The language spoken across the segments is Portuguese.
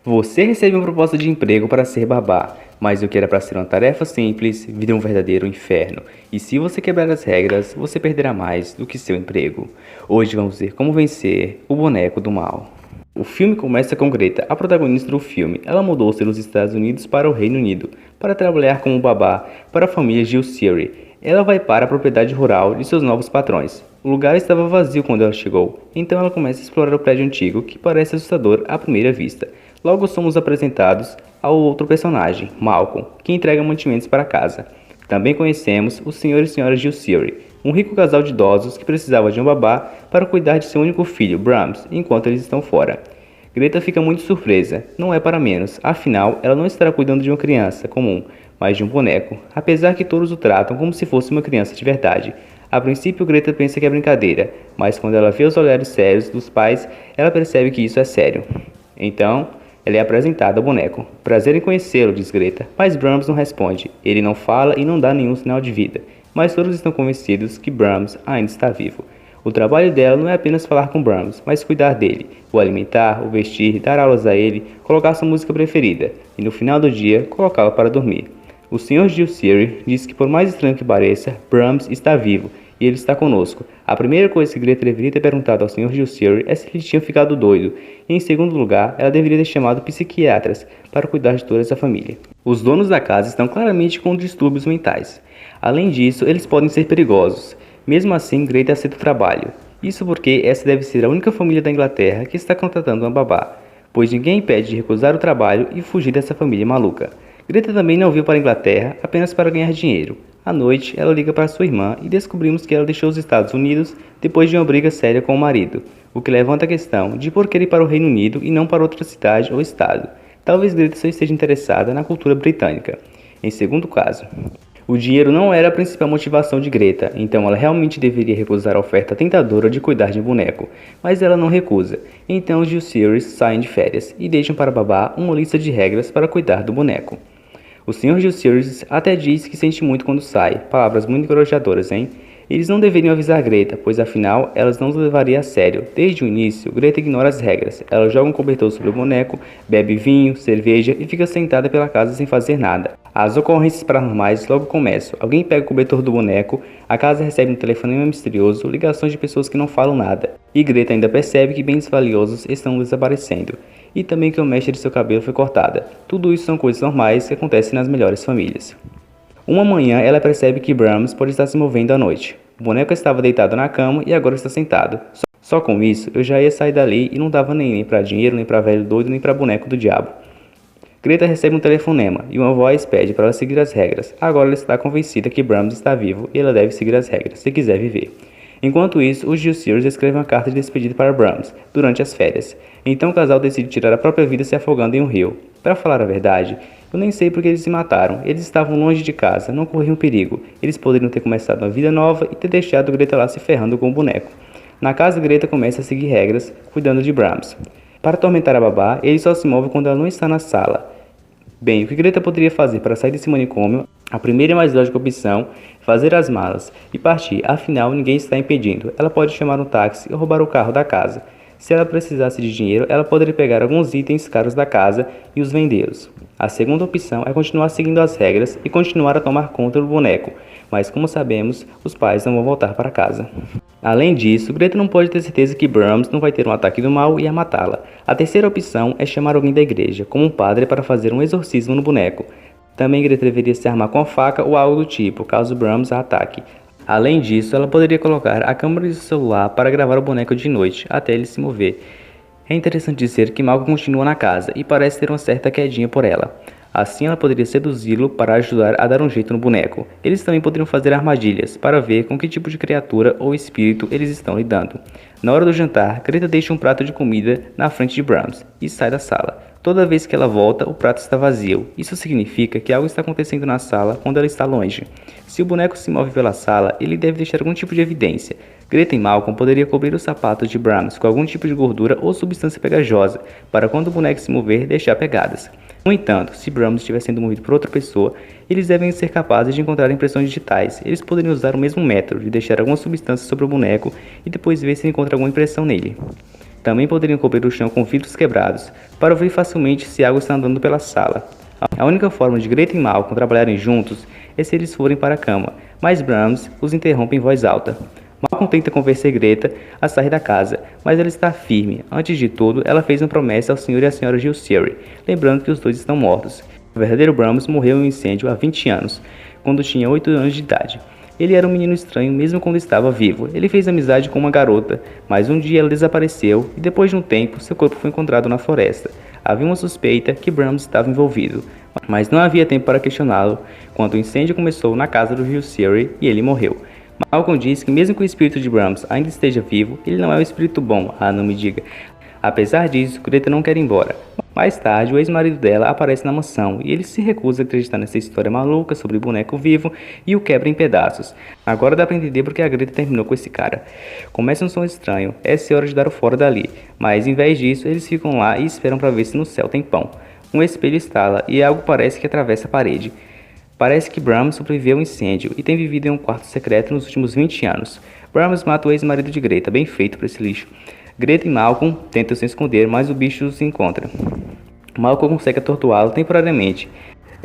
Você recebe uma proposta de emprego para ser babá, mas o que era para ser uma tarefa simples vira um verdadeiro inferno. E se você quebrar as regras, você perderá mais do que seu emprego. Hoje vamos ver como vencer o boneco do mal. O filme começa com Greta, a protagonista do filme. Ela mudou-se dos Estados Unidos para o Reino Unido para trabalhar como babá para a família Gilsiri. Ela vai para a propriedade rural de seus novos patrões. O lugar estava vazio quando ela chegou, então ela começa a explorar o prédio antigo que parece assustador à primeira vista. Logo somos apresentados ao outro personagem, Malcolm, que entrega mantimentos para casa. Também conhecemos o Sr. e Sra. Gilsiri, um rico casal de idosos que precisava de um babá para cuidar de seu único filho, Brahms, enquanto eles estão fora. Greta fica muito surpresa, não é para menos, afinal ela não estará cuidando de uma criança comum, mas de um boneco, apesar que todos o tratam como se fosse uma criança de verdade. A princípio Greta pensa que é brincadeira, mas quando ela vê os olhares sérios dos pais, ela percebe que isso é sério. Então, ela é apresentada ao boneco. Prazer em conhecê-lo, diz Greta, mas Brahms não responde. Ele não fala e não dá nenhum sinal de vida, mas todos estão convencidos que Brahms ainda está vivo. O trabalho dela não é apenas falar com Brahms, mas cuidar dele, o alimentar, o vestir, dar aulas a ele, colocar sua música preferida e no final do dia colocá-lo para dormir. O Sr. Gilsiri diz que por mais estranho que pareça, Brahms está vivo e ele está conosco. A primeira coisa que Greta deveria ter perguntado ao Sr. Gilsiri é se ele tinha ficado doido, e em segundo lugar, ela deveria ter chamado psiquiatras para cuidar de toda essa família. Os donos da casa estão claramente com distúrbios mentais. Além disso, eles podem ser perigosos. Mesmo assim, Greta aceita o trabalho. Isso porque essa deve ser a única família da Inglaterra que está contratando uma babá, pois ninguém impede de recusar o trabalho e fugir dessa família maluca. Greta também não veio para a Inglaterra apenas para ganhar dinheiro. À noite, ela liga para sua irmã e descobrimos que ela deixou os Estados Unidos depois de uma briga séria com o marido, o que levanta a questão de por que ir para o Reino Unido e não para outra cidade ou estado. Talvez Greta só esteja interessada na cultura britânica. Em segundo caso, o dinheiro não era a principal motivação de Greta, então ela realmente deveria recusar a oferta tentadora de cuidar de um boneco, mas ela não recusa. Então os Gilsiris saem de férias e deixam para babá uma lista de regras para cuidar do boneco. O Sr. Gilsiri até diz que sente muito quando sai, palavras muito encorajadoras, hein? Eles não deveriam avisar Greta, pois afinal elas não os levariam a sério. Desde o início, Greta ignora as regras. Ela joga um cobertor sobre o boneco, bebe vinho, cerveja e fica sentada pela casa sem fazer nada. As ocorrências paranormais logo começam. Alguém pega o cobertor do boneco, a casa recebe um telefonema misterioso, ligações de pessoas que não falam nada. E Greta ainda percebe que bens valiosos estão desaparecendo. E também que o mecha de seu cabelo foi cortada. Tudo isso são coisas normais que acontecem nas melhores famílias. Uma manhã ela percebe que Brahms pode estar se movendo à noite. O boneco estava deitado na cama e agora está sentado. Só com isso eu já ia sair dali e não dava nem para dinheiro, nem para velho doido, nem para boneco do diabo. Greta recebe um telefonema e uma voz pede para ela seguir as regras. Agora ela está convencida que Brahms está vivo e ela deve seguir as regras se quiser viver. Enquanto isso, os Gilsiris escrevem uma carta de despedida para Brahms durante as férias. Então o casal decide tirar a própria vida se afogando em um rio. Para falar a verdade, eu nem sei porque eles se mataram. Eles estavam longe de casa, não corriam perigo. Eles poderiam ter começado uma vida nova e ter deixado Greta lá se ferrando com o boneco. Na casa, Greta começa a seguir regras, cuidando de Brahms. Para atormentar a babá, ele só se move quando ela não está na sala. Bem, o que Greta poderia fazer para sair desse manicômio? A primeira e mais lógica opção é fazer as malas e partir, afinal ninguém está impedindo. Ela pode chamar um táxi ou roubar o carro da casa. Se ela precisasse de dinheiro, ela poderia pegar alguns itens caros da casa e os vendê-los. A segunda opção é continuar seguindo as regras e continuar a tomar conta do boneco, mas como sabemos, os pais não vão voltar para casa. Além disso, Greta não pode ter certeza que Brahms não vai ter um ataque do mal e a matá-la. A terceira opção é chamar alguém da igreja, como um padre, para fazer um exorcismo no boneco. Também Greta deveria se armar com a faca ou algo do tipo, caso Brahms a ataque. Além disso, ela poderia colocar a câmera de seu celular para gravar o boneco de noite, até ele se mover. É interessante dizer que Malcolm continua na casa e parece ter uma certa quedinha por ela. Assim ela poderia seduzi-lo para ajudar a dar um jeito no boneco. Eles também poderiam fazer armadilhas para ver com que tipo de criatura ou espírito eles estão lidando. Na hora do jantar, Greta deixa um prato de comida na frente de Brahms e sai da sala. Toda vez que ela volta, o prato está vazio. Isso significa que algo está acontecendo na sala quando ela está longe. Se o boneco se move pela sala, ele deve deixar algum tipo de evidência. Greta e Malcolm poderiam cobrir os sapatos de Brahms com algum tipo de gordura ou substância pegajosa, para quando o boneco se mover, deixar pegadas. No entanto, se Brahms estiver sendo movido por outra pessoa, eles devem ser capazes de encontrar impressões digitais. Eles poderiam usar o mesmo método de deixar alguma substância sobre o boneco e depois ver se encontra alguma impressão nele. Também poderiam cobrir o chão com vidros quebrados, para ouvir facilmente se algo está andando pela sala. A única forma de Greta e Malcolm trabalharem juntos é se eles forem para a cama, mas Brahms os interrompe em voz alta. Malcolm tenta convencer Greta a sair da casa, mas ela está firme. Antes de tudo, ela fez uma promessa ao Sr. e à Sra. Gilsery, lembrando que os dois estão mortos. O verdadeiro Brahms morreu em um incêndio há 20 anos, quando tinha 8 anos de idade. Ele era um menino estranho mesmo quando estava vivo. Ele fez amizade com uma garota, mas um dia ela desapareceu e depois de um tempo seu corpo foi encontrado na floresta. Havia uma suspeita que Brahms estava envolvido, mas não havia tempo para questioná-lo quando o incêndio começou na casa do Gilsery e ele morreu. Malcolm diz que mesmo que o espírito de Brahms ainda esteja vivo, ele não é um espírito bom, não me diga. Apesar disso, Greta não quer ir embora. Mais tarde, o ex-marido dela aparece na mansão e ele se recusa a acreditar nessa história maluca sobre boneco vivo e o quebra em pedaços. Agora dá pra entender porque a Greta terminou com esse cara. Começa um som estranho, essa é hora de dar o fora dali, mas em vez disso, eles ficam lá e esperam para ver se no céu tem pão. Um espelho estala e algo parece que atravessa a parede. Parece que Brahms sobreviveu ao incêndio e tem vivido em um quarto secreto nos últimos 20 anos. Brahms mata o ex-marido de Greta, bem feito para esse lixo. Greta e Malcolm tentam se esconder, mas o bicho os encontra. Malcolm consegue torturá-lo temporariamente.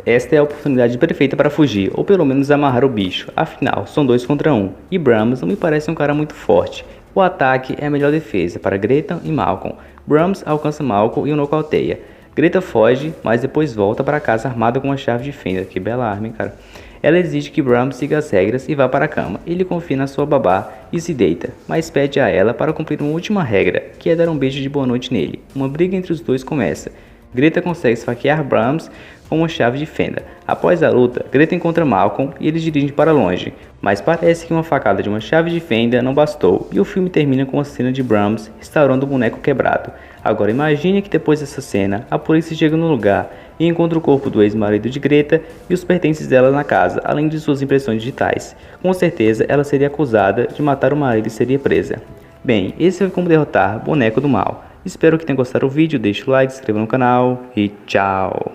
Esta é a oportunidade perfeita para fugir, ou pelo menos amarrar o bicho. Afinal, são 2 contra 1, e Brahms não me parece um cara muito forte. O ataque é a melhor defesa para Greta e Malcolm. Brahms alcança Malcolm e o nocauteia. Greta foge, mas depois volta para casa armada com uma chave de fenda. Que bela arma, hein, cara? Ela exige que Brahms siga as regras e vá para a cama. Ele confia na sua babá e se deita, mas pede a ela para cumprir uma última regra, que é dar um beijo de boa noite nele. Uma briga entre os dois começa. Greta consegue esfaquear Brahms com uma chave de fenda. Após a luta, Greta encontra Malcolm e eles dirigem para longe, mas parece que uma facada de uma chave de fenda não bastou e o filme termina com a cena de Brahms restaurando o boneco quebrado. Agora imagine que depois dessa cena, a polícia chega no lugar e encontra o corpo do ex-marido de Greta e os pertences dela na casa, além de suas impressões digitais. Com certeza, ela seria acusada de matar o marido e seria presa. Bem, esse foi como derrotar Boneco do Mal. Espero que tenham gostado do vídeo, deixe o like, se inscreva no canal e tchau!